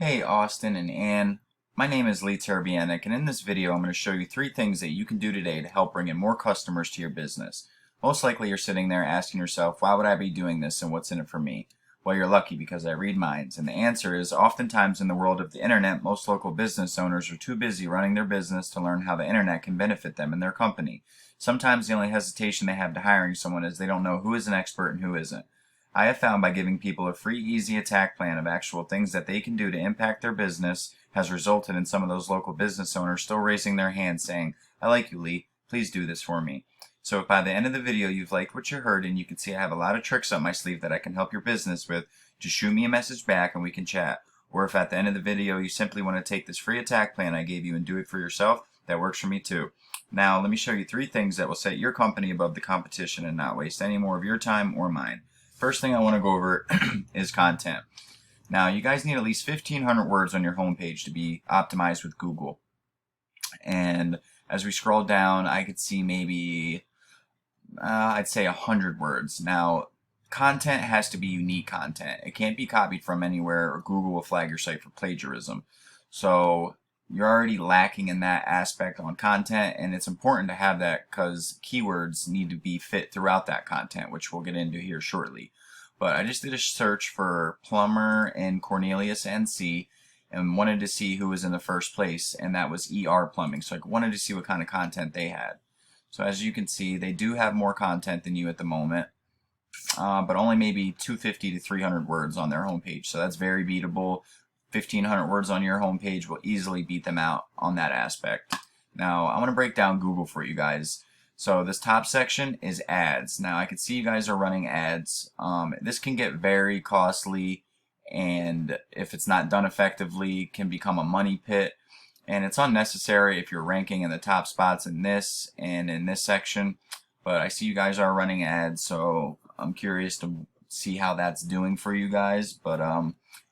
Hey Austin and Ann, my name is Lee Terabianic, and in this video I'm going to show you 3 things that you can do today to help bring in more customers to your business. Most likely you're sitting there asking yourself, why would I be doing this and what's in it for me? Well, you're lucky because I read minds, and the answer is oftentimes in the world of the internet, most local business owners are too busy running their business to learn how the internet can benefit them and their company. Sometimes the only hesitation they have to hiring someone is they don't know who is an expert and who isn't. I have found by giving people a free, easy attack plan of actual things that they can do to impact their business has resulted in some of those local business owners still raising their hands saying, I like you, Lee. Please do this for me. So if by the end of the video you've liked what you heard and you can see I have a lot of tricks up my sleeve that I can help your business with, just shoot me a message back and we can chat. Or if at the end of the video you simply want to take this free attack plan I gave you and do it for yourself, that works for me too. Now let me show you 3 things that will set your company above the competition and not waste any more of your time or mine. First thing I want to go over is content. Now, you guys need at least 1,500 words on your homepage to be optimized with Google. And as we scroll down, I could see maybe, I'd say 100 words. Now, content has to be unique content. It can't be copied from anywhere or Google will flag your site for plagiarism. So you're already lacking in that aspect on content, and it's important to have that because keywords need to be fit throughout that content, which we'll get into here shortly. But I just did a search for plumber and Cornelius NC and wanted to see who was in the first place, and that was ER Plumbing. So I wanted to see what kind of content they had. So as you can see, they do have more content than you at the moment, but only maybe 250 to 300 words on their homepage. So that's very beatable. 1,500 words on your homepage will easily beat them out on that aspect. Now, I want to break down Google for you guys. So this top section is ads. Now, I can see you guys are running ads. This can get very costly, and if it's not done effectively, can become a money pit. And it's unnecessary if you're ranking in the top spots in this and in this section. But I see you guys are running ads, so I'm curious to see how that's doing for you guys. But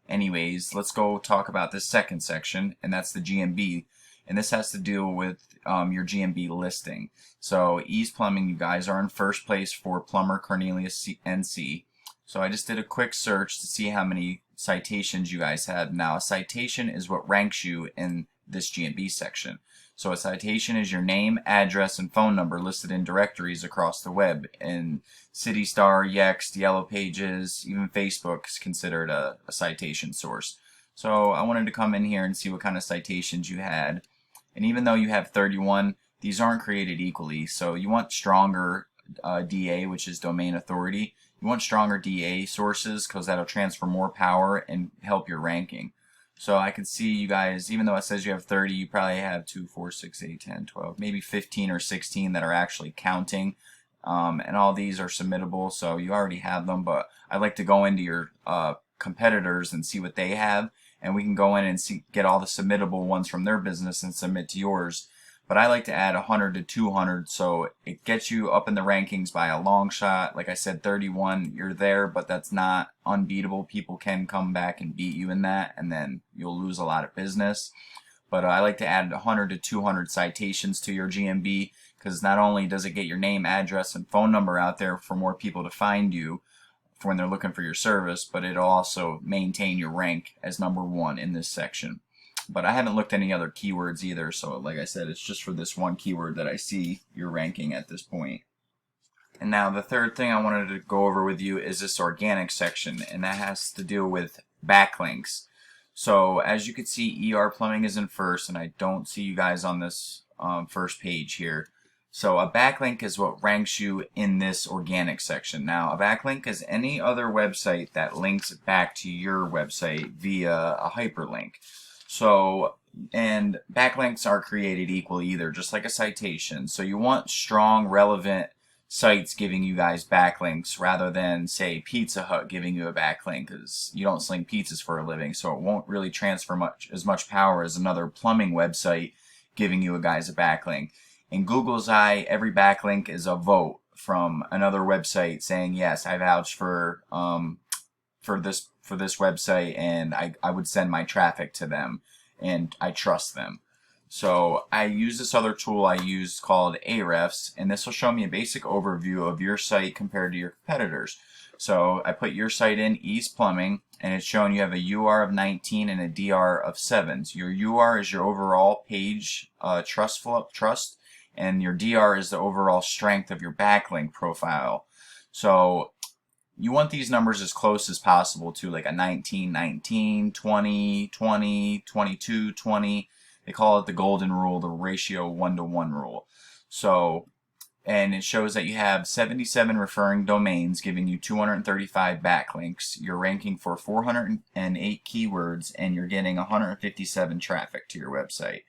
anyways, let's go talk about this second section, and that's the GMB. And this has to do with your GMB listing. So Ease Plumbing, you guys are in first place for plumber Cornelius NC. So I just did a quick search to see how many citations you guys had. Now a citation is what ranks you in this GMB section. So a citation is your name, address, and phone number listed in directories across the web. And CityStar, Yext, Yellow Pages, even Facebook is considered a citation source. So I wanted to come in here and see what kind of citations you had. And even though you have 31, these aren't created equally. So you want stronger DA, which is domain authority. You want stronger DA sources because that'll transfer more power and help your ranking. So I can see you guys, even though it says you have 30, you probably have 2, 4, 6, 8, 10, 12, maybe 15 or 16 that are actually counting. And all these are submittable, so you already have them. But I'd like to go into your competitors and see what they have. And we can go in and get all the submittable ones from their business and submit to yours. But I like to add 100 to 200, so it gets you up in the rankings by a long shot. Like I said, 31, you're there, but that's not unbeatable. People can come back and beat you in that, and then you'll lose a lot of business. But I like to add 100 to 200 citations to your GMB, because not only does it get your name, address, and phone number out there for more people to find you for when they're looking for your service, but it'll also maintain your rank as #1 in this section. But I haven't looked at any other keywords either, so like I said, it's just for this one keyword that I see your ranking at this point. And now the third thing I wanted to go over with you is this organic section, and that has to do with backlinks. So as you can see, ER Plumbing is in first, and I don't see you guys on this first page here. So a backlink is what ranks you in this organic section. Now a backlink is any other website that links back to your website via a hyperlink. So, and backlinks are created equally either, just like a citation. So you want strong, relevant sites giving you guys backlinks rather than, say, Pizza Hut giving you a backlink, because you don't sling pizzas for a living, so it won't really transfer as much power as another plumbing website giving you a backlink. In Google's eye, every backlink is a vote from another website saying, yes, I vouch for this website, and I would send my traffic to them, and I trust them. So I use this other tool I use called Ahrefs, and this will show me a basic overview of your site compared to your competitors. So I put your site in, Ease Plumbing, and it's showing you have a UR of 19 and a DR of 7. So your UR is your overall page trust, and your DR is the overall strength of your backlink profile. So you want these numbers as close as possible to like a 19, 19, 20, 20, 22, 20. They call it the golden rule, the ratio 1-to-1 rule. So, and it shows that you have 77 referring domains giving you 235 backlinks. You're ranking for 408 keywords and you're getting 157 traffic to your website.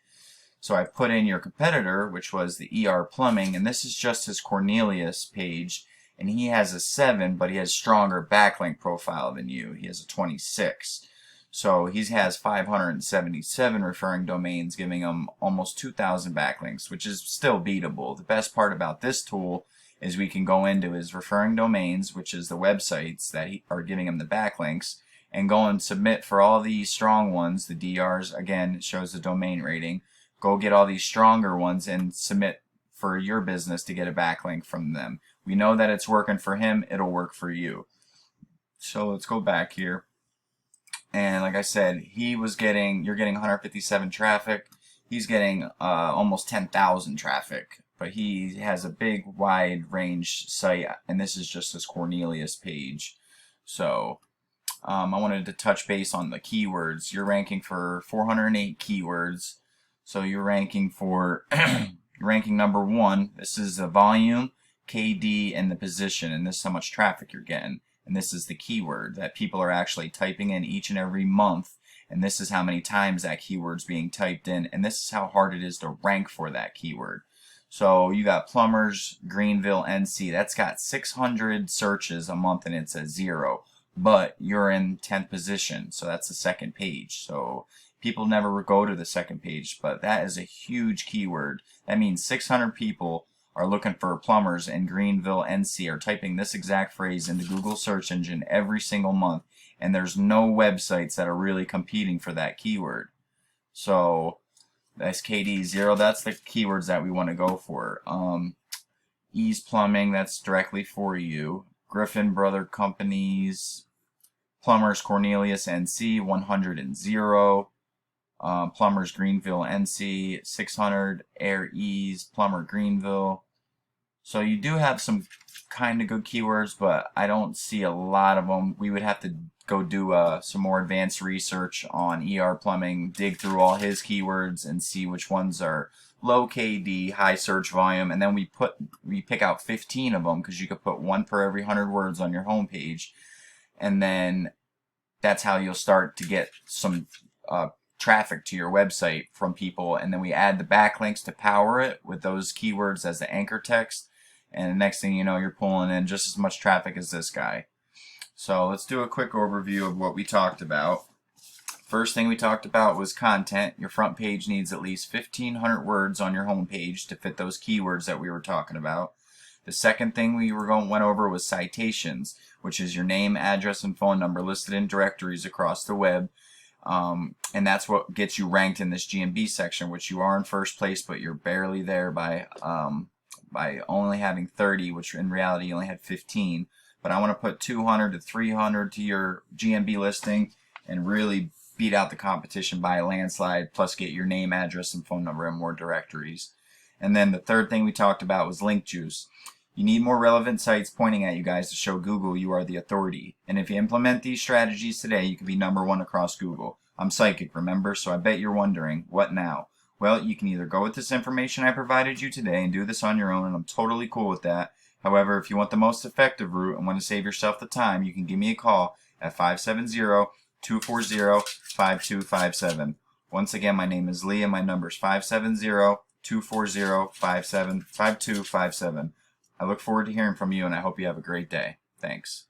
So I put in your competitor, which was the ER Plumbing, and this is just his Cornelius page, and he has a 7, but he has stronger backlink profile than you. He has a 26. So he has 577 referring domains, giving him almost 2,000 backlinks, which is still beatable. The best part about this tool is we can go into his referring domains, which is the websites that are giving him the backlinks, and go and submit for all these strong ones. The DRs, again, it shows the domain rating. Go get all these stronger ones and submit for your business to get a backlink from them. We know that it's working for him, it'll work for you. So let's go back here. And like I said, you're getting 157 traffic. He's getting almost 10,000 traffic. But he has a big, wide range site, and this is just his Cornelius page. So I wanted to touch base on the keywords. You're ranking for 408 keywords. So you're ranking for ranking number 1. This is the volume, KD, and the position, and this is how much traffic you're getting. And this is the keyword that people are actually typing in each and every month, and this is how many times that keyword's being typed in, and this is how hard it is to rank for that keyword. So you got plumbers, Greenville, NC. That's got 600 searches a month, and it's a 0. But you're in 10th position, so that's the second page. So people never go to the second page, but that is a huge keyword. That means 600 people are looking for plumbers in Greenville, NC, are typing this exact phrase in the Google search engine every single month, and there's no websites that are really competing for that keyword. So that's KD 0. That's the keywords that we want to go for. Ease Plumbing, that's directly for you. Griffin Brother Companies, Plumbers Cornelius, NC, 100. Plumbers Greenville, NC, 600. Air Ease, Plumber Greenville. So you do have some kind of good keywords, but I don't see a lot of them. We would have to go do some more advanced research on ER Plumbing, dig through all his keywords and see which ones are low KD, high search volume, and then we pick out 15 of them, because you could put 1 per every 100 words on your homepage, and then that's how you'll start to get some traffic to your website from people. And then we add the backlinks to power it with those keywords as the anchor text, and the next thing you know, you're pulling in just as much traffic as this guy. So let's do a quick overview of what we talked about. First thing we talked about was content. Your front page needs at least 1,500 words on your home page to fit those keywords that we were talking about. The second thing we went over was citations, which is your name, address, and phone number listed in directories across the web. And that's what gets you ranked in this GMB section, which you are in first place, but you're barely there by only having 30, which in reality you only had 15. But I want to put 200 to 300 to your GMB listing and really beat out the competition by a landslide, plus get your name, address, and phone number in more directories. And then the third thing we talked about was link juice. You need more relevant sites pointing at you guys to show Google you are the authority. And if you implement these strategies today, you can be #1 across Google. I'm psychic, remember? So I bet you're wondering, what now? Well, you can either go with this information I provided you today and do this on your own, and I'm totally cool with that. However, if you want the most effective route and want to save yourself the time, you can give me a call at 570-240-5257. Once again, my name is Lee and my number is 570-240-5257. I look forward to hearing from you, and I hope you have a great day. Thanks.